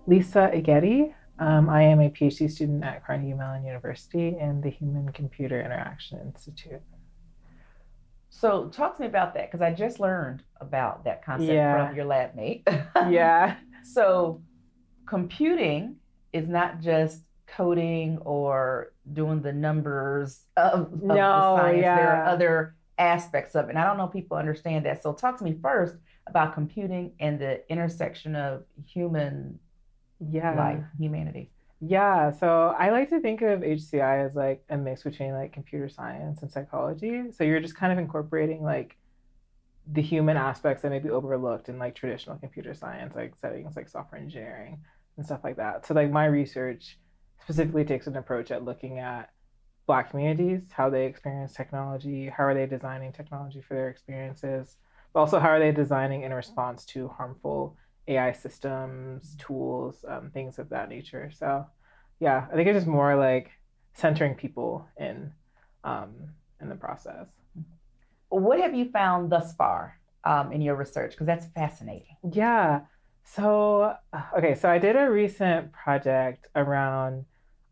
Lisa Egede. I am a PhD student at Carnegie Mellon University in the Human Computer Interaction Institute. So talk to me about that because I just learned about that concept from Yeah, your lab mate. yeah. So computing is not just coding or doing the numbers of the No, science. There are yeah. other aspects of it. And I don't know if people understand that. So talk to me first about computing and the intersection of human life, Yeah. humanity. Yeah. So I like to think of HCI as like a mix between like computer science and psychology. So you're just kind of incorporating like the human aspects that may be overlooked in like traditional computer science, like settings like software engineering and stuff like that. So like my research specifically takes an approach at looking at Black communities, how they experience technology, how are they designing technology for their experiences, but also how are they designing in response to harmful AI systems, tools, things of that nature. So, yeah, I think it's just more like centering people um, in the process. What have you found thus far in your research? Because that's fascinating. Yeah. So, okay, so I did a recent project around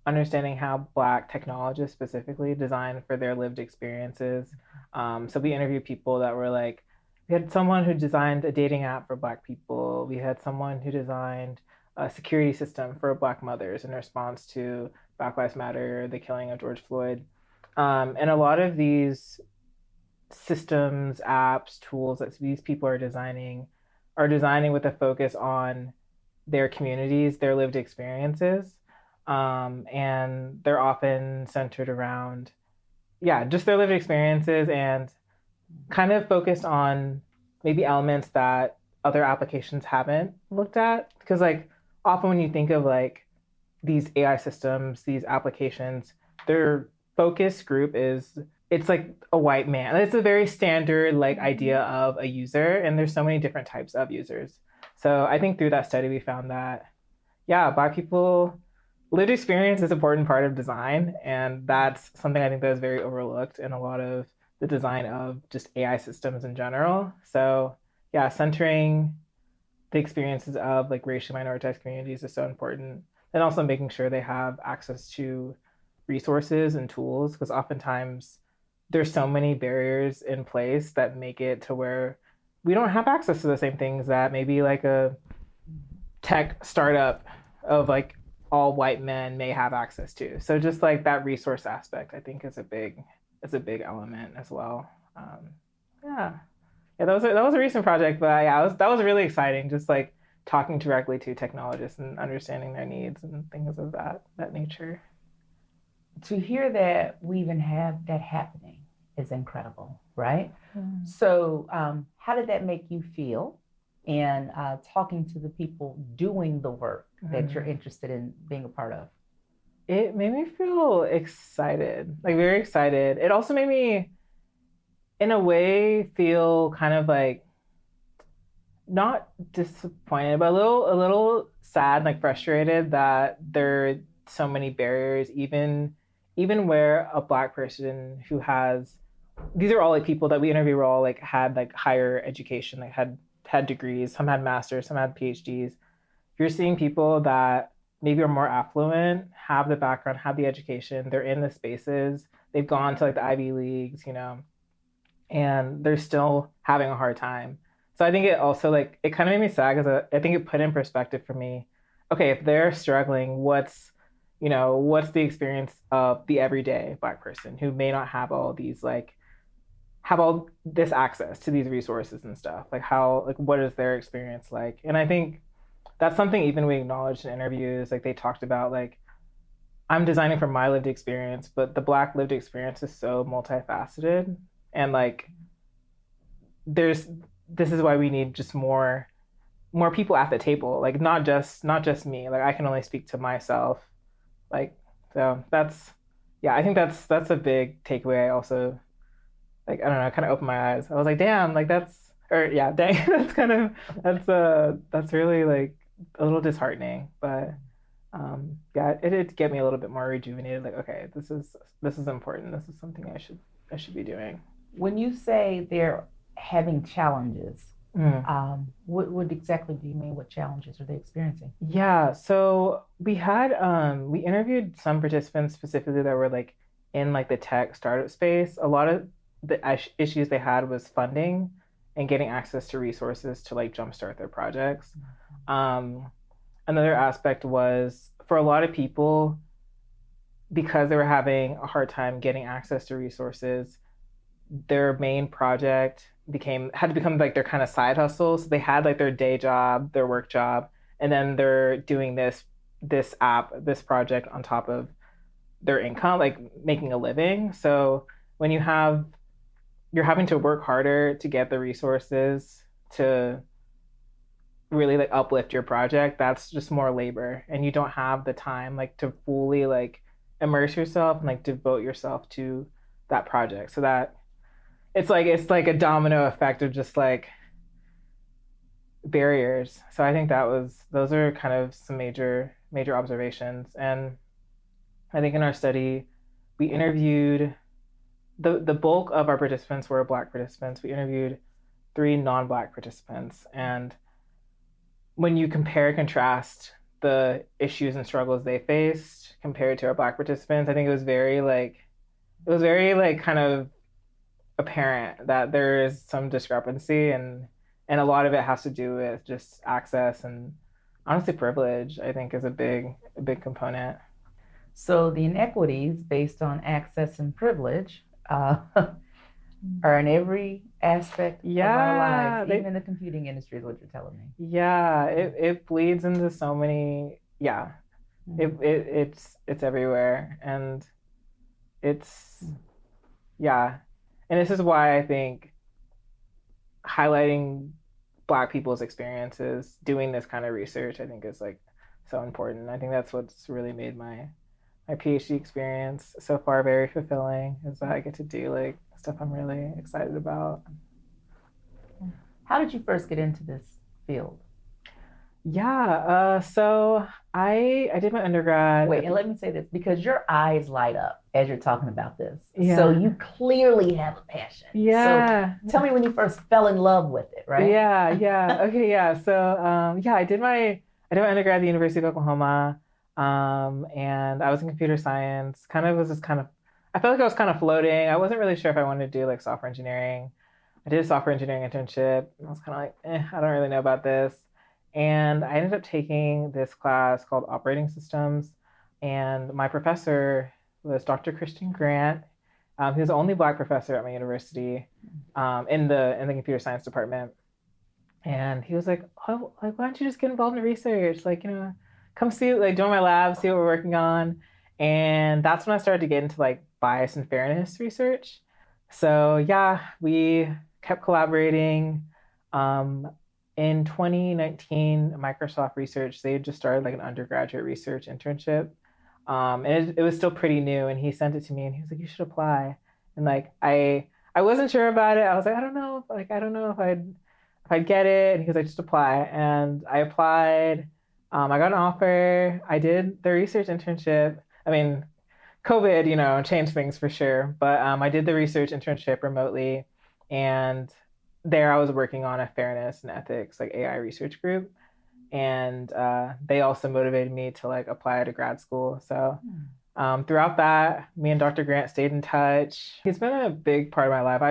understanding how Black technologists specifically design for their lived experiences. So we interviewed people that were like, we had someone who designed a dating app for Black people. We had someone who designed a security system for Black mothers in response to Black Lives Matter, the killing of George Floyd. And a lot of these systems, apps, tools that these people are designing with a focus on their communities, their lived experiences. And they're often centered around, yeah, just their lived experiences and kind of focused on maybe elements that other applications haven't looked at. Because, like, often when you think of like these AI systems, these applications, their focus group is it's like a white man. It's a very standard like idea of a user, and there's so many different types of users. So I think through that study we found that yeah, Black people lived experience is an important part of design, and that's something I think that is very overlooked in a lot of the design of just AI systems in general. So yeah, centering the experiences of like racially minoritized communities is so important. And also making sure they have access to resources and tools, because oftentimes there's so many barriers in place that make it to where we don't have access to the same things that maybe like a tech startup of like all white men may have access to. So just like that resource aspect, I think is a big element as well. Yeah, yeah, that was a recent project, but yeah, that was really exciting. Just like talking directly to technologists and understanding their needs and things of that nature. To hear that we even have that happening is incredible, right? Mm. So, how did that make you feel? And talking to the people doing the work that you're Mm. interested in being a part of. It made me feel excited, like very excited. It also made me, in a way, feel kind of like not disappointed, but a little sad, like frustrated that there are so many barriers, even where a Black person who has these are all like people that we interview were all like had like higher education, like had degrees, some had masters, some had PhDs. You're seeing people that maybe are more affluent, have the background, have the education, they're in the spaces, they've gone to like the Ivy Leagues, you know, and they're still having a hard time. So I think it also like it kind of made me sad because I think it put in perspective for me. Okay, if they're struggling, what's the experience of the everyday Black person who may not have all these like have all this access to these resources and stuff? Like how like what is their experience like? And I think that's something even we acknowledged in interviews. Like they talked about like I'm designing from my lived experience, but the Black lived experience is so multifaceted and like there's this is why we need just more people at the table, like not just me, like I can only speak to myself, like so that's yeah, I think that's a big takeaway. I also like I don't know, kind of opened my eyes. I was like damn, like that's or yeah dang that's kind of that's really like a little disheartening, but yeah, it did get me a little bit more rejuvenated, like okay, this is important, this is something I should be doing. When you say they're having challenges, Mm. What exactly do you mean? What challenges are they experiencing? Yeah, so we interviewed some participants specifically that were like in like the tech startup space. A lot of the issues they had was funding and getting access to resources to like jumpstart their projects. Um, Another aspect was for a lot of people, because they were having a hard time getting access to resources, their main project became had to become like their kind of side hustle. So they had like their day job, their work job, and then they're doing this project on top of their income, like making a living. So when you're having to work harder to get the resources to really like uplift your project, that's just more labor, and you don't have the time like to fully like immerse yourself and like devote yourself to that project. So that it's like a domino effect of just like barriers. So I think those are kind of some major observations. And I think in our study we interviewed the bulk of our participants were Black participants. We interviewed three non-Black participants, and when you compare and contrast the issues and struggles they faced compared to our Black participants, I think it was very like kind of apparent that there is some discrepancy, and a lot of it has to do with just access and honestly privilege. I think is a big component. So the inequities based on access and privilege are in every aspect of our lives, Yeah, even in the computing industry, is what you're telling me. yeah, it bleeds into so many. Yeah, it's everywhere, and it's yeah, and this is why I think highlighting Black people's experiences doing this kind of research, I think, is like so important. I think that's what's really made my PhD experience so far very fulfilling, is that I get to do like stuff I'm really excited about. How did you first get into this field? Yeah, so I did my undergrad. Wait, and let me say this because your eyes light up as you're talking about this. Yeah. So you clearly have a passion. Yeah. So tell me when you first fell in love with it, right? Yeah, yeah. Okay, yeah. So yeah, I did my undergrad at the University of Oklahoma. And I was in computer science. Kind of was just kind of I felt like I was kind of floating. I wasn't really sure if I wanted to do like software engineering. I did a software engineering internship. I was kind of like, I don't really know about this. And I ended up taking this class called Operating Systems. And my professor was Dr. Christian Grant. He was the only Black professor at my university in the computer science department. And he was like, "Oh, like why don't you just get involved in research? Like, come see like join my lab, see what we're working on." And that's when I started to get into like bias and fairness research. So yeah, we kept collaborating. Um, in 2019, Microsoft Research, they had just started like an undergraduate research internship. And it was still pretty new. And he sent it to me and he was like, "You should apply." And like I wasn't sure about it. I was like, I don't know if I'd get it. And he was like, "Just apply." And I applied. I got an offer. I did the research internship. I mean, COVID, changed things for sure. But I did the research internship remotely, and there I was working on a fairness and ethics like AI research group, and they also motivated me to like apply to grad school. So throughout that, me and Dr. Grant stayed in touch. He's been a big part of my life.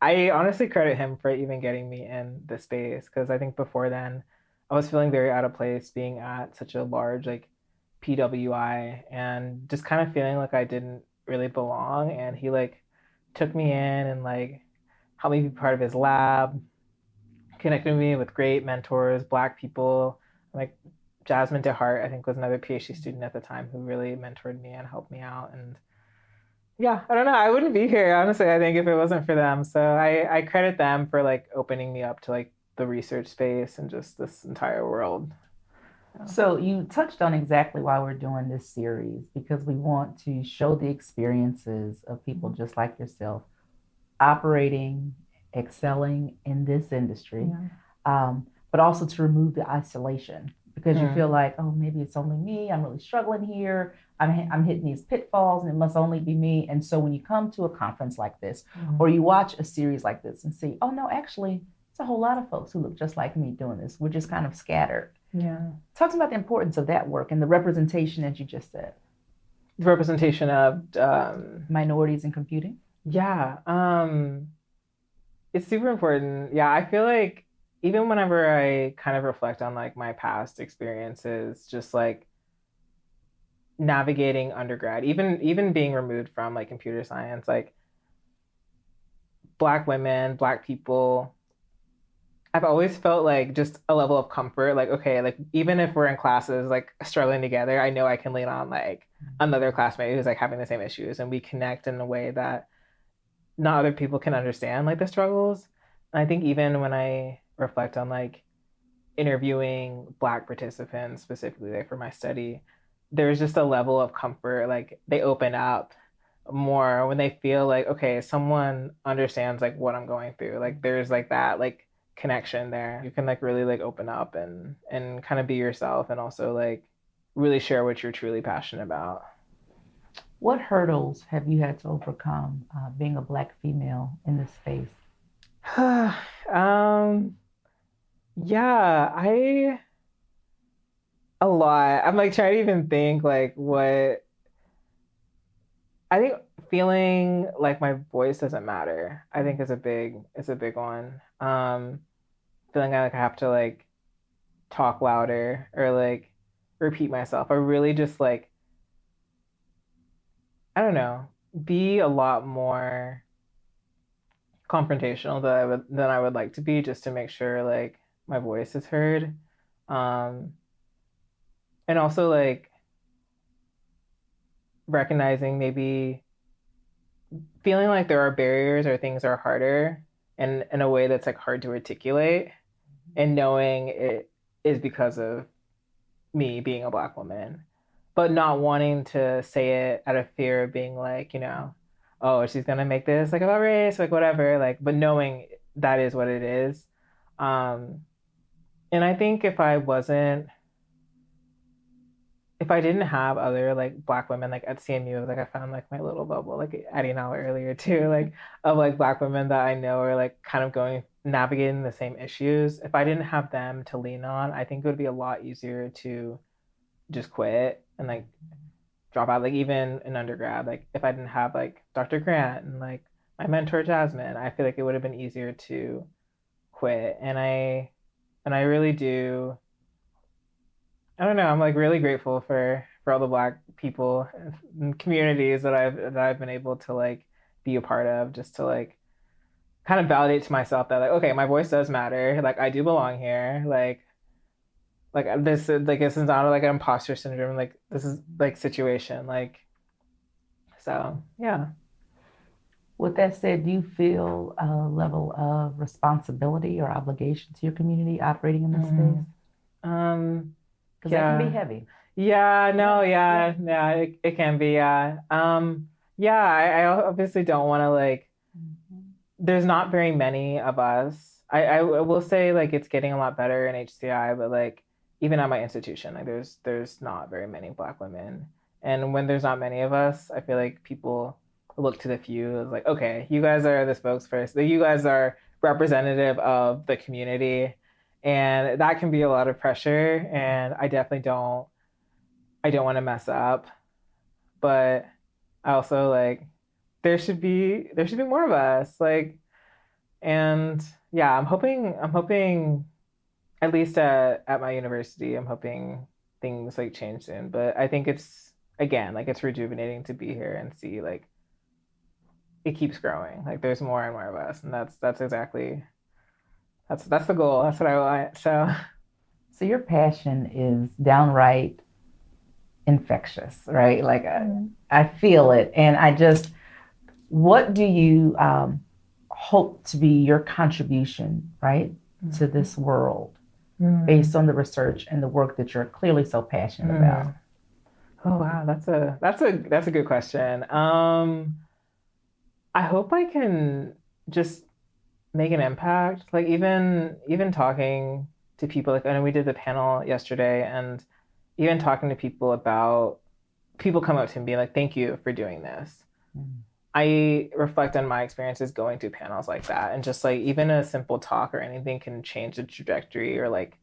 I honestly credit him for even getting me in the space, because I think before then I was feeling very out of place being at such a large like PWI and just kind of feeling like I didn't really belong. And he like took me in and like helped me be part of his lab, connected me with great mentors, Black people like Jasmine DeHart, I think, was another PhD student at the time who really mentored me and helped me out. And yeah, I don't know. I wouldn't be here, honestly, I think, if it wasn't for them. So I credit them for like opening me up to like the research space and just this entire world. So you touched on exactly why we're doing this series, because we want to show the experiences of people just like yourself operating, excelling in this industry, but also to remove the isolation, because you feel like, oh, maybe it's only me. I'm really struggling here. I'm hitting these pitfalls and it must only be me. And so when you come to a conference like this, or you watch a series like this and see, oh, no, actually, It's a whole lot of folks who look just like me doing this. We're just kind of scattered. Yeah. Talk about the importance of that work and the representation, as you just said. The representation of Minorities in computing. yeah, it's super important. Yeah, I feel like even whenever I kind of reflect on like my past experiences, just like navigating undergrad, even being removed from like computer science, like Black women, Black people, I've always felt like just a level of comfort. Like, okay, like even if we're in classes like struggling together, I know I can lean on like another classmate who's like having the same issues and we connect in a way that not other people can understand like the struggles. And I think even when I reflect on like interviewing Black participants specifically like for my study, there's just a level of comfort. Like they open up more when they feel like, okay, someone understands like what I'm going through. Like there's like that like connection there. You can like really like open up and kind of be yourself and also like really share what you're truly passionate about. What hurdles have you had to overcome being a Black female in this space? um yeah, I a lot. I'm like trying to even think like what I think feeling like my voice doesn't matter, I think is a big one. Feeling like I have to like talk louder or like repeat myself or really just like I don't know, be a lot more confrontational than I would like to be just to make sure like my voice is heard. Um and also like recognizing maybe feeling like there are barriers or things are harder and in a way that's like hard to articulate and knowing it is because of me being a Black woman, but not wanting to say it out of fear of being like, oh, she's gonna make this like about race, like whatever, like, but knowing that is what it is. Um, and I think if I didn't have other like Black women like at CMU, like I found like my little bubble, like adding out earlier too, like of like Black women that I know are like kind of going navigating the same issues. If I didn't have them to lean on, I think it would be a lot easier to just quit and like drop out. Like even in undergrad, like if I didn't have like Dr. Grant and like my mentor Jasmine, I feel like it would have been easier to quit. And I really do I don't know. I'm like really grateful for all the Black people and communities that I've been able to like be a part of, just to like kind of validate to myself that like okay, my voice does matter. Like I do belong here. This is not like an imposter syndrome. Like this is like situation. Like so yeah. With that said, do you feel a level of responsibility or obligation to your community operating in this space? Mm. Um Because that can be yeah. heavy. Yeah, no, Yeah. yeah, it can be, yeah. Yeah, I obviously don't want to like Mhm. there's not very many of us. I will say like it's getting a lot better in HCI, but like even at my institution, like there's not very many Black women. And when there's not many of us, I feel like people look to the few as like, okay, you guys are the spokesperson. Like, you guys are representative of the community. And that can be a lot of pressure. And I don't want to mess up. But I also like there should be more of us. Like and yeah, I'm hoping at least at my university, I'm hoping things like change soon. But I think it's again like it's rejuvenating to be here and see like it keeps growing. Like there's more and more of us, and that's exactly that's the goal. That's what I want. So So your passion is downright infectious, right? Like I feel it. And what do you hope to be your contribution, right, to this world based on the research and the work that you're clearly so passionate about? Oh wow, that's a good question. I hope I can just make an impact. Like even talking to people, like I know we did the panel yesterday, and even talking to people about people come up to me and be like, "Thank you for doing this." I reflect on my experiences going to panels like that, and just like even a simple talk or anything can change the trajectory, or like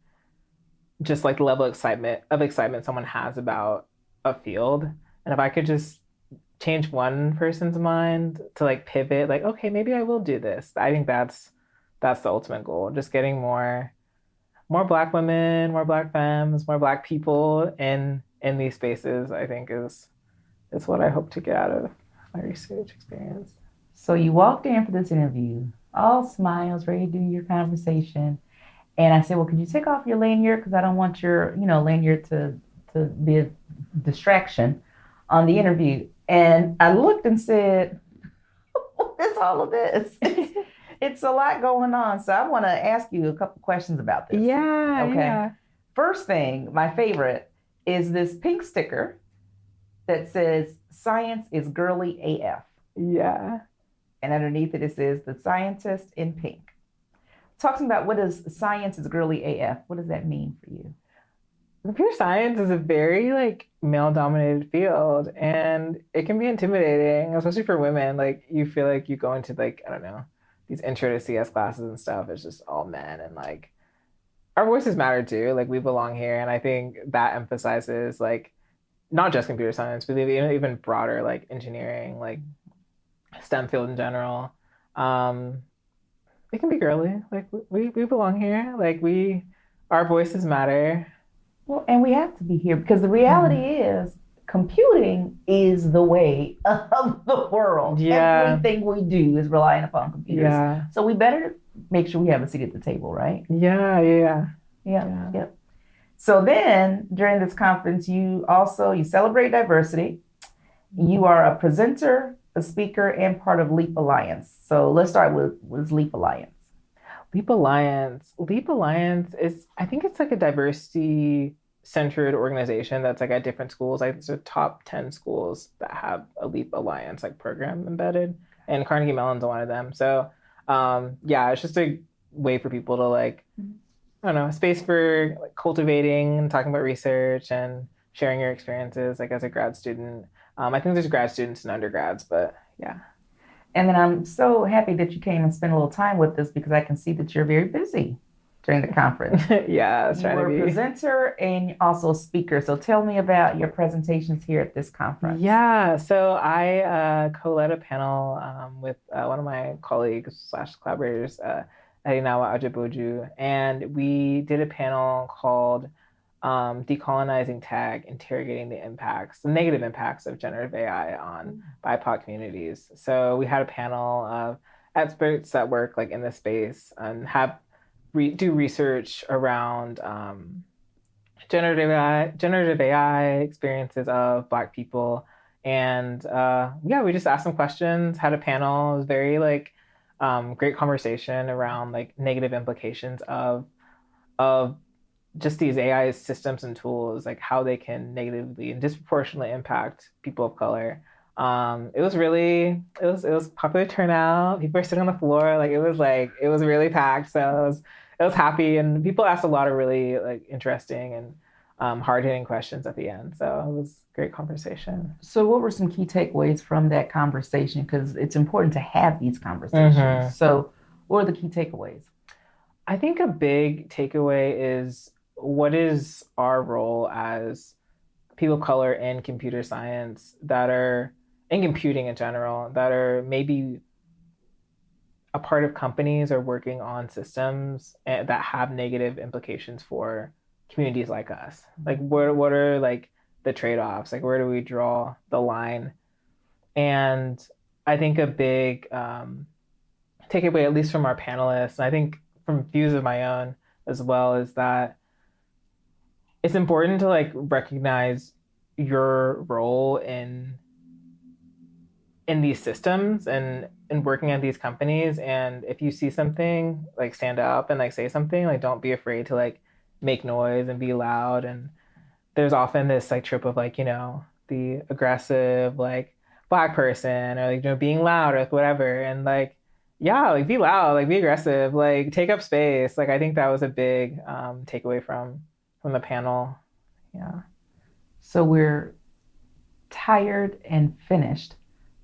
just like the level of excitement someone has about a field. And if I could just change one person's mind to like pivot, like, okay, maybe I will do this. I think that's the ultimate goal. Just getting more Black women, more Black femmes, more Black people in these spaces, I think is what I hope to get out of my research experience. So you walked in for this interview, all smiles, ready to do your conversation. And I said, well, could you take off your lanyard? Because I don't want your, lanyard to be a distraction on the interview. And I looked and said, what is all of this? It's a lot going on. So I want to ask you a couple questions about this. Yeah, Okay. yeah. First thing, my favorite, is this pink sticker that says, "Science is girly AF." Yeah. And underneath it, it says, "The scientist in pink." Talk to me about, what does "Science is girly AF"? What does that mean for you? Computer science is a very like male dominated field, and it can be intimidating, especially for women. Like you feel like you go into like, I don't know, these intro to CS classes and stuff. It's just all men, and like our voices matter too. Like we belong here. And I think that emphasizes like not just computer science, but even broader like engineering, like STEM field in general. Um, it can be girly. Like we belong here. Like our voices matter. Well, and we have to be here because the reality is computing is the way of the world. Yeah. Everything we do is relying upon computers. Yeah. So we better make sure we have a seat at the table, right? Yeah. Yeah. Yeah. Yep. So then during this conference, you celebrate diversity. You are a presenter, a speaker, and part of Leap Alliance. So let's start with, what is Leap Alliance? Leap Alliance. Leap Alliance is, I think it's like a diversity centered organization that's like at different schools. Like it's the top 10 schools that have a Leap Alliance like program embedded. And Carnegie Mellon's one of them. So yeah, it's just a way for people to like, I don't know, a space for like cultivating and talking about research and sharing your experiences like as a grad student. I think there's grad students and undergrads, but yeah. And then I'm so happy that you came and spent a little time with us because I can see that you're very busy during the conference. Yeah, I was trying to be. You're a presenter and also a speaker. So tell me about your presentations here at this conference. Yeah, so I co-led a panel with one of my colleagues slash collaborators, Arinawa Ajaboju, and we did a panel called Decolonizing Tag, Interrogating the Negative Impacts of Generative AI on BIPOC communities. So we had a panel of experts that work like in the space and do research around generative AI experiences of Black people. And yeah, we just asked some questions, had a panel. It was very like great conversation around like negative implications of just these AI systems and tools, like how they can negatively and disproportionately impact people of color. It was popular turnout. People were sitting on the floor, like it was really packed. So it was happy, and people asked a lot of really like interesting and hard hitting questions at the end. So it was a great conversation. So what were some key takeaways from that conversation? Because it's important to have these conversations. Mm-hmm. So what are the key takeaways? I think a big takeaway is, what is our role as people of color in computer science that are in computing in general, that are maybe a part of companies or working on systems that have negative implications for communities like us? Like what are like the trade-offs? Like where do we draw the line? And I think a big takeaway, at least from our panelists, and I think from views of my own as well, is that it's important to like recognize your role in these systems and working at these companies. And if you see something, like stand up and like say something. Like don't be afraid to like make noise and be loud. And there's often this like trope of like, the aggressive like Black person, or like being loud or whatever. And like, yeah, like be loud, like be aggressive, like take up space. Like I think that was a big takeaway from the panel. Yeah. So we're tired and finished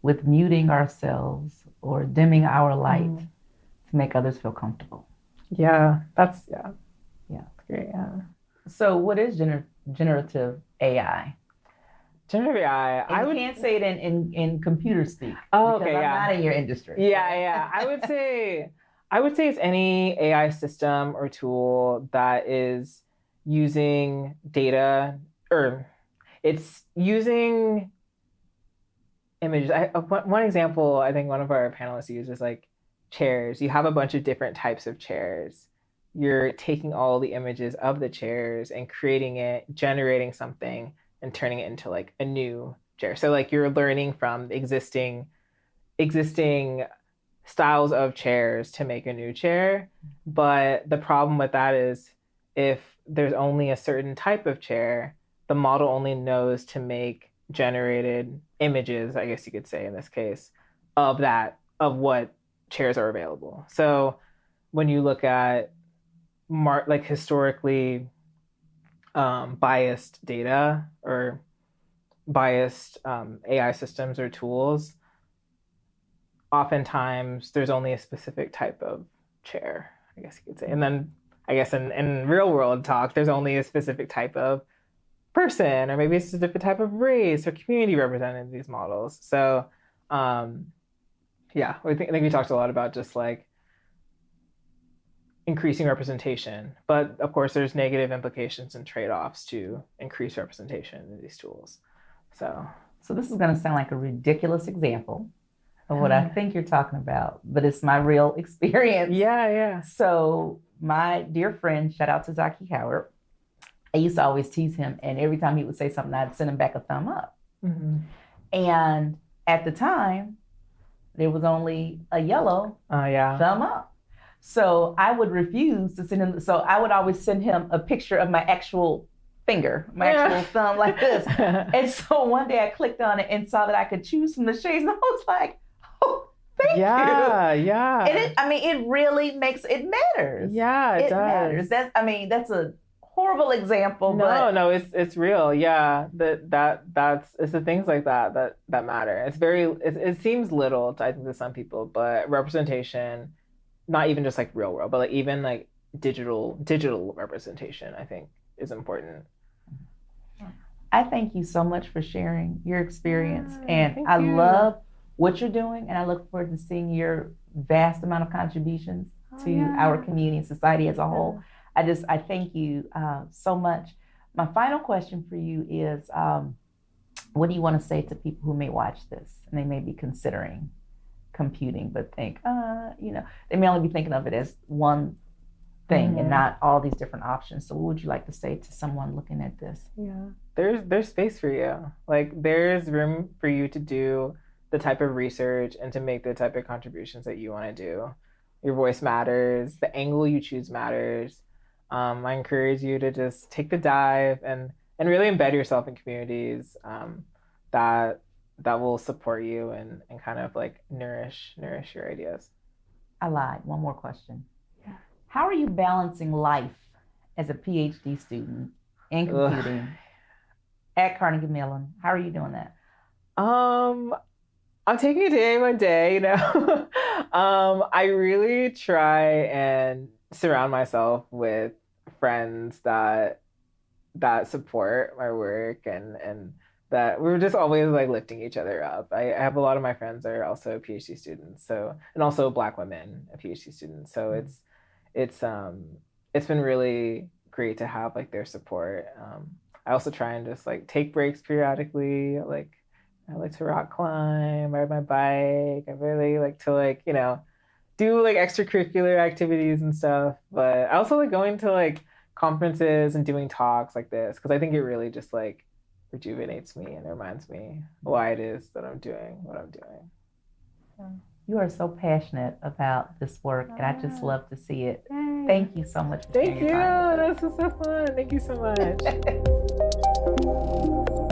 with muting ourselves or dimming our light Mm. to make others feel comfortable. Yeah, that's great. Yeah. So what is generative AI? Generative AI, And you can't say it in computer speak because okay, I'm yeah. not in your industry. Yeah. I would say it's any AI system or tool that is using data, or it's using images. One example I think one of our panelists used is like chairs. You have a bunch of different types of chairs. You're taking all the images of the chairs and creating it, generating something, and turning it into like a new chair. So like you're learning from existing styles of chairs to make a new chair. But the problem with that is if there's only a certain type of chair, the model only knows to make generated images, I guess you could say in this case, of what chairs are available. So when you look at like historically biased data or biased AI systems or tools, oftentimes there's only a specific type of chair, I guess you could say. And then I guess in real world talk, there's only a specific type of person, or maybe it's a different type of race or community represented in these models. So yeah, I think we talked a lot about just like increasing representation, but of course there's negative implications and trade-offs to increase representation in these tools. So this is going to sound like a ridiculous example of what I think you're talking about, but it's my real experience. Yeah. So my dear friend, shout out to Zaki Howard, I used to always tease him, and every time he would say something, I'd send him back a thumb up. Mm-hmm. And at the time, there was only a yellow thumb up. So I would refuse to send him. So I would always send him a picture of my actual finger, my actual thumb like this. And so one day I clicked on it and saw that I could choose from the shades, and I was like, oh, thank you. Yeah. And it really makes it matters. Yeah, it does. Matters. That's a horrible example. No, it's real. Yeah, that's it's the things like that matter. It seems little I think to some people, but representation, not even just like real world, but like even like digital representation, I think is important. I thank you so much for sharing your experience, and I love what you're doing, and I look forward to seeing your vast amount of contributions to our community and society as a whole. I thank you so much. My final question for you is, what do you want to say to people who may watch this and they may be considering computing, but think, they may only be thinking of it as one thing and not all these different options. So what would you like to say to someone looking at this? Yeah, there's space for you. Like there's room for you to do the type of research and to make the type of contributions that you want to do. Your voice matters. The angle you choose matters. I encourage you to just take the dive and really embed yourself in communities that will support you and kind of like nourish your ideas. I lied. One more question. Yeah. How are you balancing life as a PhD student in computing at Carnegie Mellon? How are you doing that? I'm taking it day by day, I really try and surround myself with friends that support my work and that we're just always like lifting each other up. I have a lot of my friends that are also PhD students, and also Black women PhD students. So it's been really great to have like their support. I also try and just like take breaks periodically. Like I like to rock climb, ride my bike. I really like to like, do like extracurricular activities and stuff. But I also like going to like conferences and doing talks like this because I think it really just like rejuvenates me and reminds me why it is that I'm doing what I'm doing. You are so passionate about this work, and I just love to see it. Thank you so much for sharing your time with us. This was so fun. Thank you so much.